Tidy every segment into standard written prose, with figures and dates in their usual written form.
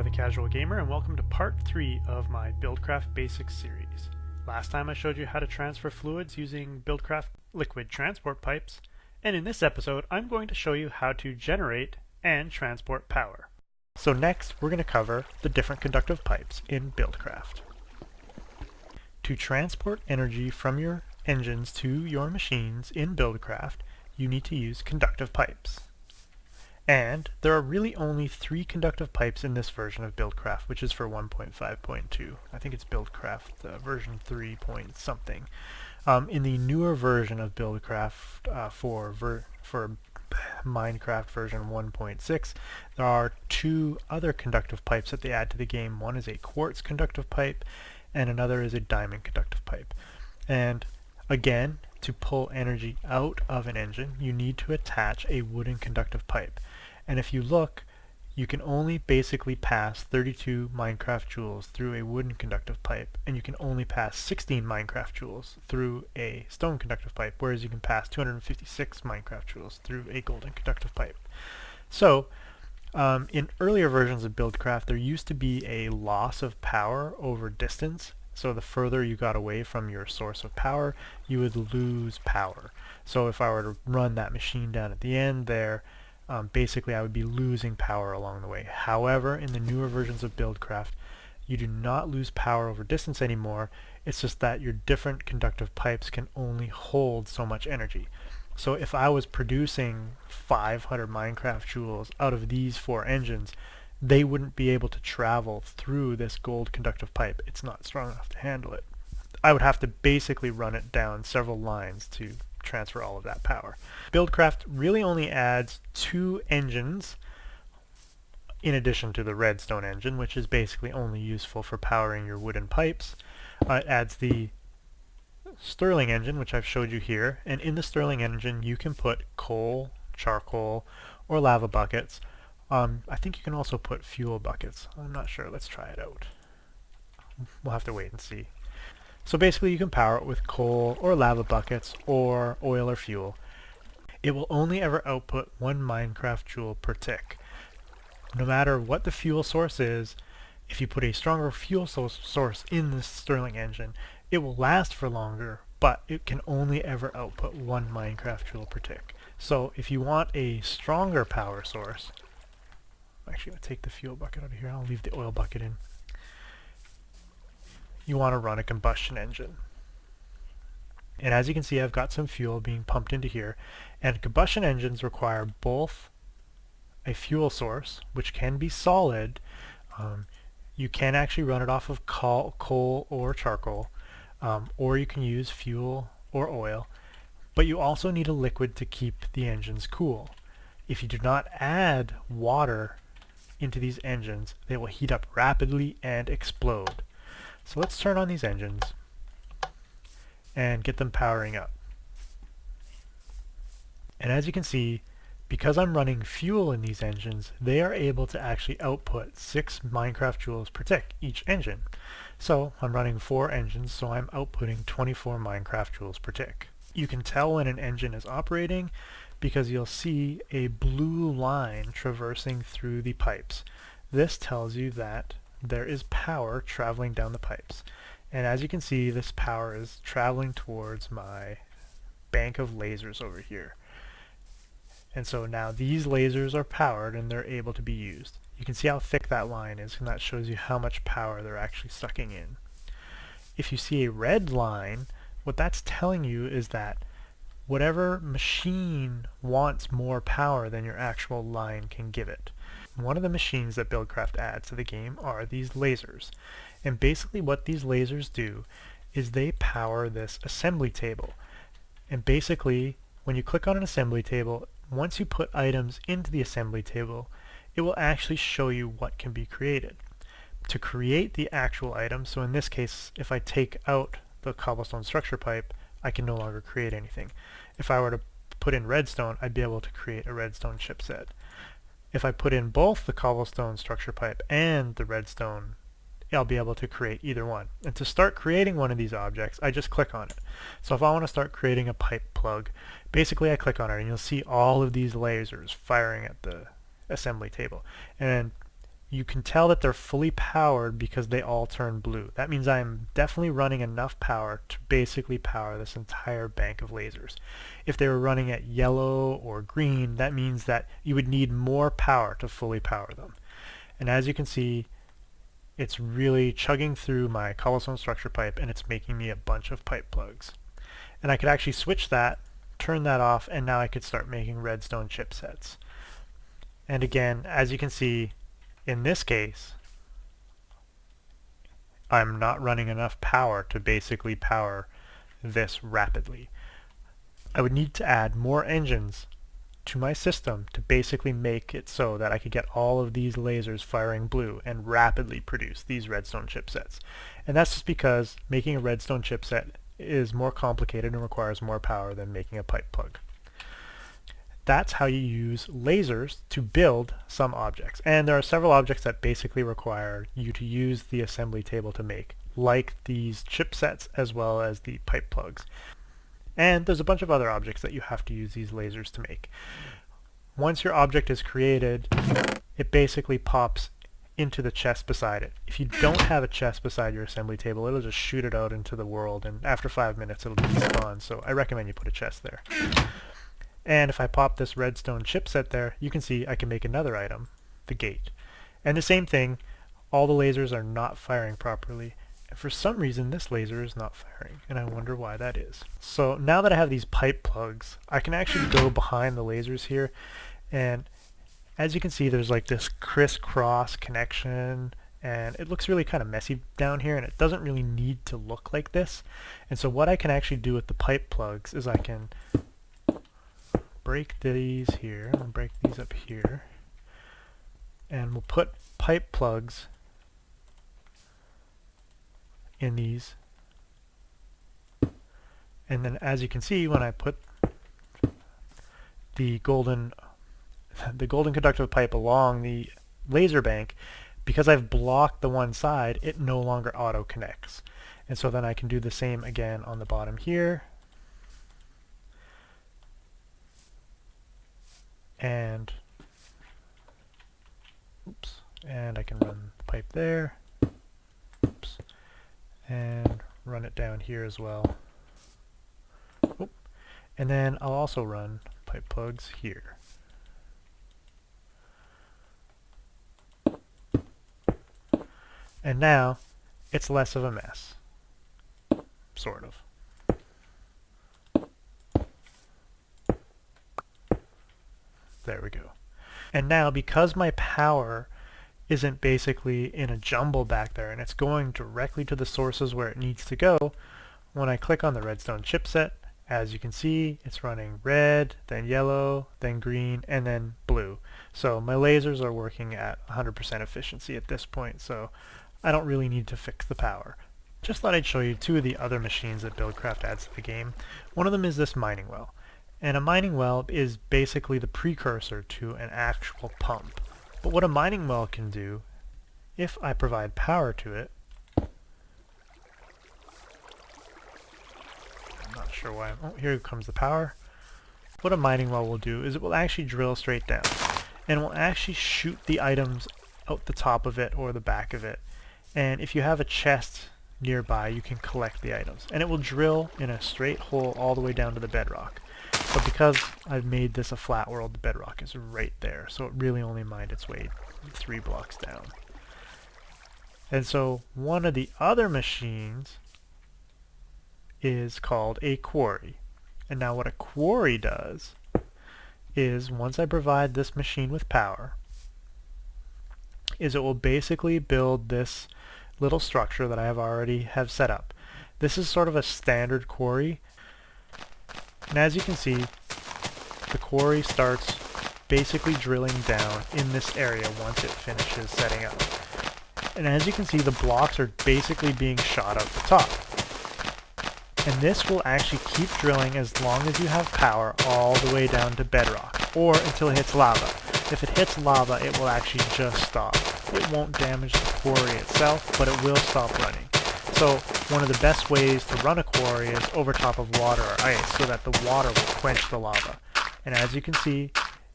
the Casual Gamer, and welcome to part 3 of my Buildcraft Basics series. Last time I showed you how to transfer fluids using Buildcraft liquid transport pipes, and in this episode I'm going to show you how to generate and transport power. So next we're going to cover the different conductive pipes in Buildcraft. To transport energy from your engines to your machines in Buildcraft, you need to use conductive pipes. And there are really only 3 conductive pipes in this version of Buildcraft, which is for 1.5.2. I think it's Buildcraft version 3 point something. In the newer version of Buildcraft for Minecraft version 1.6, there are 2 other conductive pipes that they add to the game. One is a quartz conductive pipe, and another is a diamond conductive pipe. And again, to pull energy out of an engine, you need to attach a wooden conductive pipe. And if you look, you can only basically pass 32 Minecraft joules through a wooden conductive pipe, and you can only pass 16 Minecraft joules through a stone conductive pipe, whereas you can pass 256 Minecraft joules through a golden conductive pipe. So, in earlier versions of Buildcraft, there used to be a loss of power over distance. So the further you got away from your source of power, you would lose power. So if I were to run that machine down at the end there, basically I would be losing power along the way. However, in the newer versions of Buildcraft, you do not lose power over distance anymore. It's just that your different conductive pipes can only hold so much energy. So if I was producing 500 Minecraft joules out of these 4 engines, they wouldn't be able to travel through this gold conductive pipe. It's not strong enough to handle it. I would have to basically run it down several lines to transfer all of that power. Buildcraft really only adds 2 engines in addition to the redstone engine, which is basically only useful for powering your wooden pipes. It adds the Stirling engine, which I've showed you here, and in the Stirling engine you can put coal, charcoal, or lava buckets. I think you can also put fuel buckets. I'm not sure. Let's try it out. We'll have to wait and see. So basically you can power it with coal or lava buckets or oil or fuel. It will only ever output 1 Minecraft joule per tick. No matter what the fuel source is, if you put a stronger fuel source in this Stirling engine, it will last for longer, but it can only ever output 1 Minecraft joule per tick. So if you want a stronger power source, actually, I'll take the fuel bucket out of here. I'll leave the oil bucket in. You want to run a combustion engine. And as you can see, I've got some fuel being pumped into here. And combustion engines require both a fuel source, which can be solid. You can actually run it off of coal or charcoal, or you can use fuel or oil. But you also need a liquid to keep the engines cool. If you do not add water into these engines, they will heat up rapidly and explode. So let's turn on these engines and get them powering up. And as you can see, because I'm running fuel in these engines, they are able to actually output 6 Minecraft joules per tick each engine. So I'm running 4 engines, so I'm outputting 24 Minecraft joules per tick. You can tell when an engine is operating because you'll see a blue line traversing through the pipes. This tells you that there is power traveling down the pipes. And as you can see, this power is traveling towards my bank of lasers over here. And so now these lasers are powered and they're able to be used. You can see how thick that line is, and that shows you how much power they're actually sucking in. If you see a red line, what that's telling you is that whatever machine wants more power than your actual line can give it. One of the machines that Buildcraft adds to the game are these lasers. And basically what these lasers do is they power this assembly table. And basically, when you click on an assembly table, once you put items into the assembly table, it will actually show you what can be created. To create the actual item, so in this case, if I take out the cobblestone structure pipe, I can no longer create anything. If I were to put in redstone, I'd be able to create a redstone chipset. If I put in both the cobblestone structure pipe and the redstone, I'll be able to create either one. And to start creating one of these objects, I just click on it. So if I want to start creating a pipe plug, basically I click on it and you'll see all of these lasers firing at the assembly table. And you can tell that they're fully powered because they all turn blue. That means I'm definitely running enough power to basically power this entire bank of lasers. If they were running at yellow or green, that means that you would need more power to fully power them. And as you can see, it's really chugging through my cobblestone structure pipe, and it's making me a bunch of pipe plugs. And I could actually switch that, turn that off, and now I could start making redstone chipsets. And again, as you can see, in this case, I'm not running enough power to basically power this rapidly. I would need to add more engines to my system to basically make it so that I could get all of these lasers firing blue and rapidly produce these redstone chipsets. And that's just because making a redstone chipset is more complicated and requires more power than making a pipe plug. That's how you use lasers to build some objects. And there are several objects that basically require you to use the assembly table to make, like these chipsets as well as the pipe plugs. And there's a bunch of other objects that you have to use these lasers to make. Once your object is created, it basically pops into the chest beside it. If you don't have a chest beside your assembly table, it'll just shoot it out into the world, and after 5 minutes it'll despawn, so I recommend you put a chest there. And if I pop this redstone chipset there, you can see I can make another item, the gate. And the same thing, all the lasers are not firing properly. And for some reason this laser is not firing, and I wonder why that is. So now that I have these pipe plugs, I can actually go behind the lasers here, and as you can see there's like this crisscross connection, and it looks really kind of messy down here, and it doesn't really need to look like this. And so what I can actually do with the pipe plugs is I can break these here, and break these up here, and we'll put pipe plugs in these. And then as you can see, when I put the golden conductive pipe along the laser bank, because I've blocked the one side, it no longer auto connects. And so then I can do the same again on the bottom here. And oops, and I can run the pipe there. Oops, and run it down here as well. Oop. And then I'll also run pipe plugs here. And now it's less of a mess, sort of. There we go. And now, because my power isn't basically in a jumble back there and it's going directly to the sources where it needs to go, when I click on the redstone chipset, as you can see, it's running red, then yellow, then green, and then blue. So my lasers are working at 100% efficiency at this point, so I don't really need to fix the power. Just thought I'd show you two of the other machines that Buildcraft adds to the game. One of them is this mining well. And a mining well is basically the precursor to an actual pump. But what a mining well can do, if I provide power to it, I'm not sure why, oh, here comes the power. What a mining well will do is it will actually drill straight down, and will actually shoot the items out the top of it or the back of it. And if you have a chest nearby, you can collect the items. And it will drill in a straight hole all the way down to the bedrock. But because I've made this a flat world, the bedrock is right there, so it really only mined its way 3 blocks down. And so one of the other machines is called a quarry. And now what a quarry does is, once I provide this machine with power, is it will basically build this little structure that I have set up. This is sort of a standard quarry. And as you can see, the quarry starts basically drilling down in this area once it finishes setting up. And as you can see, the blocks are basically being shot out the top. And this will actually keep drilling as long as you have power all the way down to bedrock, or until it hits lava. If it hits lava, it will actually just stop. It won't damage the quarry itself, but it will stop running. So one of the best ways to run a quarry is over top of water or ice, so that the water will quench the lava. And as you can see,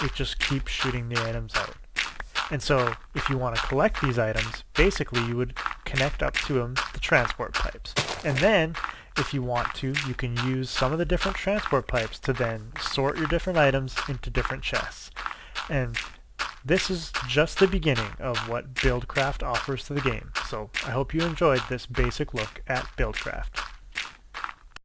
it just keeps shooting the items out. And so if you want to collect these items, basically you would connect up to them the transport pipes. And then if you want to, you can use some of the different transport pipes to then sort your different items into different chests. And this is just the beginning of what Buildcraft offers to the game. So I hope you enjoyed this basic look at Buildcraft.